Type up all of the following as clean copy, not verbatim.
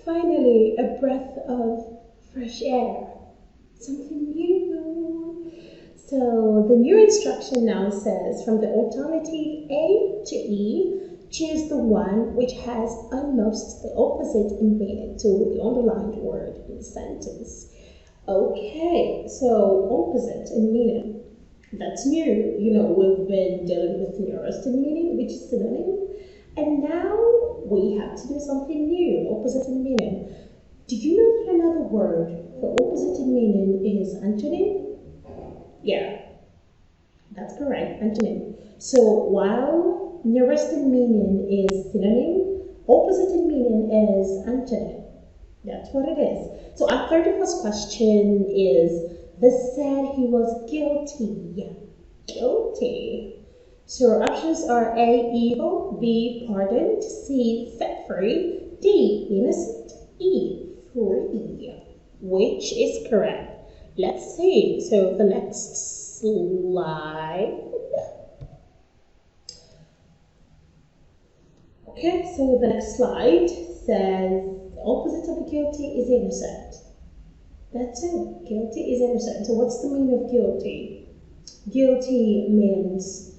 Finally, a breath of fresh air. Something new. So the new instruction now says from the alternative A to E, choose the one which has almost the opposite in meaning to the underlined word in the sentence. Okay, so opposite in meaning. That's new. You know, we've been dealing with nearest in meaning, which is synonym. And now we have to do something new, opposite in meaning. Do you know that another word for opposite in meaning is antonym? Yeah, that's correct, antonym. So while nearest in meaning is synonym, opposite in meaning is antonym. That's what it is. So our 31st question is, this said he was guilty. Guilty. So our options are A, evil, B, pardoned, C, set free, D, innocent, E, free. Which is correct? Let's see. So the next slide. Okay, so the next slide says the opposite of guilty is innocent. That's it. Guilty is innocent. So what's the meaning of guilty? Guilty means...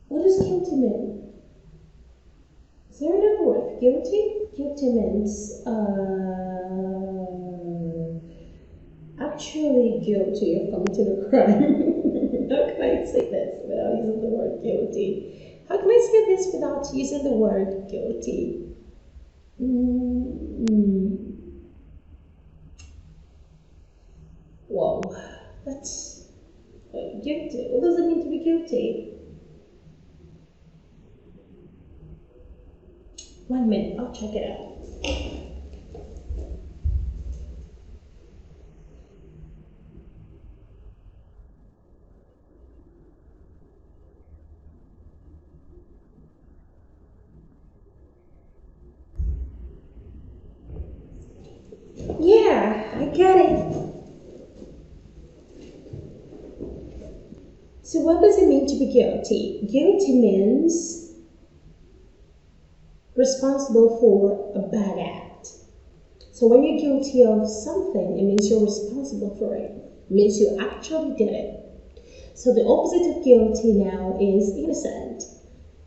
What does guilty mean? Is there another word for guilty? Guilty means actually guilty of committing a crime. How can I say this without using the word guilty? How can I say this without using the word guilty? Whoa, that's guilty. What does it mean to be guilty? 1 minute, I'll check it out. Yeah, I get it. So what does it mean to be guilty? Guilty means responsible for a bad act. So when you're guilty of something, it means you're responsible for it. It means you actually did it. So the opposite of guilty now is innocent,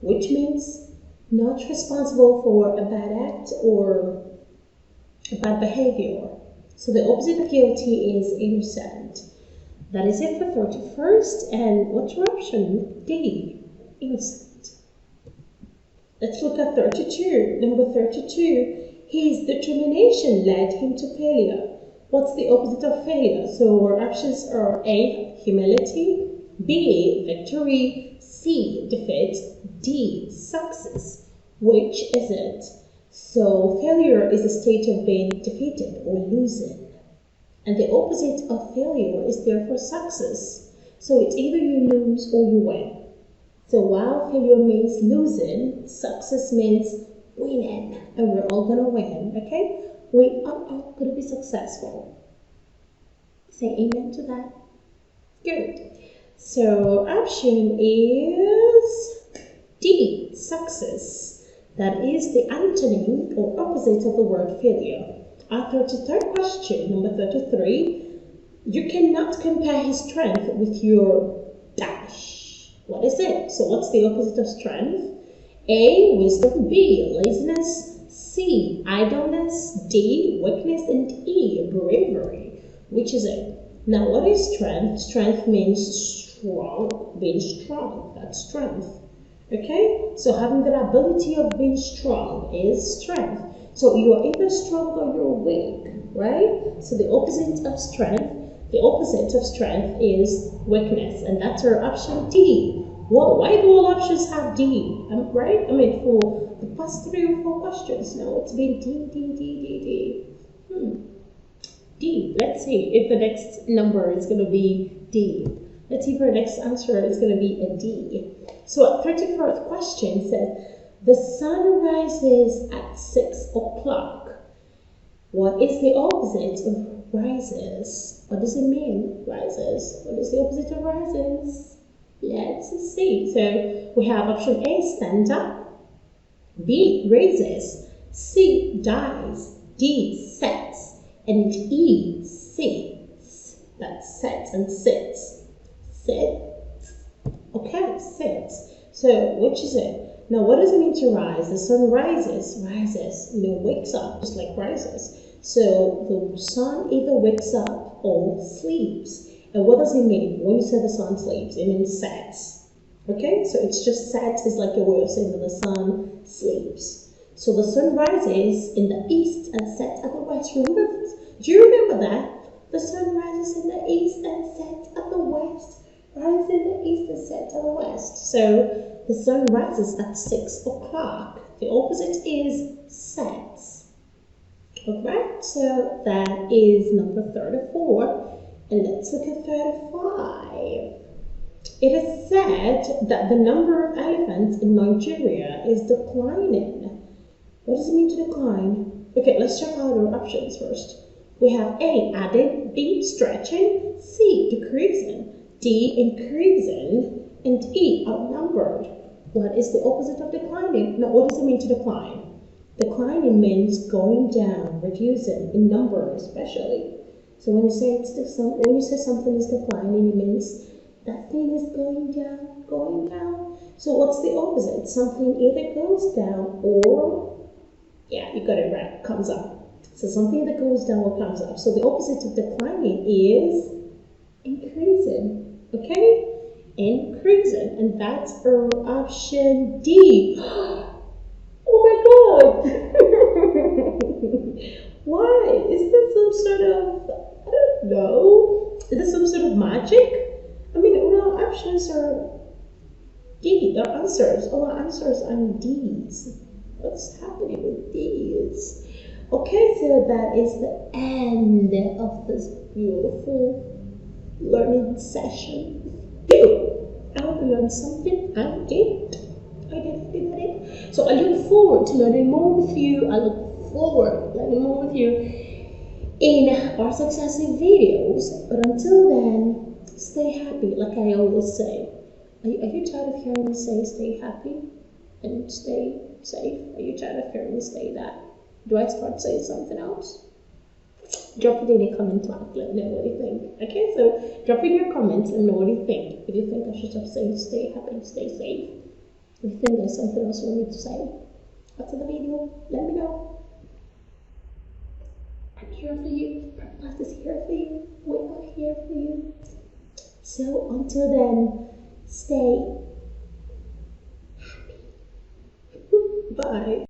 which means not responsible for a bad act or a bad behavior. So the opposite of guilty is innocent. That is it for 31st. And what's your option? D, innocent. Let's look at 32. Number 32. His determination led him to failure. What's the opposite of failure? So our options are A, humility, B, victory, C, defeat, D, success. Which is it? So failure is a state of being defeated or losing. And the opposite of failure is therefore success. So it's either you lose or you win. So while failure means losing, success means winning. And we're all going to win, okay? We are all going to be successful. Say amen to that. Good. So option is D, success. That is the antonym or opposite of the word failure. Our 33rd question, number 33. You cannot compare his strength with your dash. What is it? So what's the opposite of strength? A, wisdom, B, laziness, C, idleness, D, weakness, and E, bravery. Which is it? Now, what is strength? Strength means strong, being strong. That's strength. Okay? So having the ability of being strong is strength. So you are either strong or you're weak, right? So the opposite of strength is weakness, and that's our option D. Whoa, why do all options have D? Right? I mean, for the past 3 or 4 questions now, it's been D. D. Let's see if the next number is going to be D. Let's see if our next answer is going to be a D. So our 34th question says, the sun rises at 6 o'clock. What is the opposite of rises? What does it mean, rises? What is the opposite of rises? Let's see. So we have option A, stand up. B, raises. C, dies. D, sets. And E, sits. That's sets and sits. Sits. Okay, sits. So, which is it? Now, what does it mean to rise? The sun rises, wakes up, just like rises. So, the sun either wakes up or sleeps. And what does it mean when you say the sun sleeps? It means sets. Okay, so it's just sets is like a way of saying that the sun sleeps. So the sun rises in the east and sets at the west. Remember that? Do you remember that? The sun rises in the east and sets at the west. Rises in the east and sets at the west. So the sun rises at 6 o'clock. The opposite is sets. Alright, so that is number 34. And let's look at 35. It is said that the number of elephants in Nigeria is declining. What does it mean to decline? Okay, let's check out our options first. We have A, adding, B, stretching, C, decreasing, D, increasing, and E, outnumbered. What is the opposite of declining? Now, what does it mean to decline? Declining means going down, reducing, in number especially. So when you say something is declining, it means that thing is going down, going down. So what's the opposite? Something either goes down or, yeah, you got it right, comes up. So something that goes down or comes up. So the opposite of declining is increasing, okay? Increasing, and that's our option D. Oh my God! Why? Is that some sort of, I don't know, is this some sort of magic? I mean, all our options are D, our answers. All our answers are D's. What's happening with D's? Okay, so that is the end of this beautiful learning session. I hope you learned something. I did. So I look forward to learning more with you. I look forward to learning more with you in our successive videos. But until then, stay happy, like I always say. Are you tired of hearing me say stay happy and stay safe? Are you tired of hearing me say that? Do I start saying something else? Drop it in the comment box. Let me know what you think. Okay, so drop in your comments and know what you think. If you think I should stop saying stay happy and stay safe. If you think there's something else you want me to say after the video, let me know. I'm here for you. Prepclass is here for you. We are here for you. So until then, stay happy. Bye.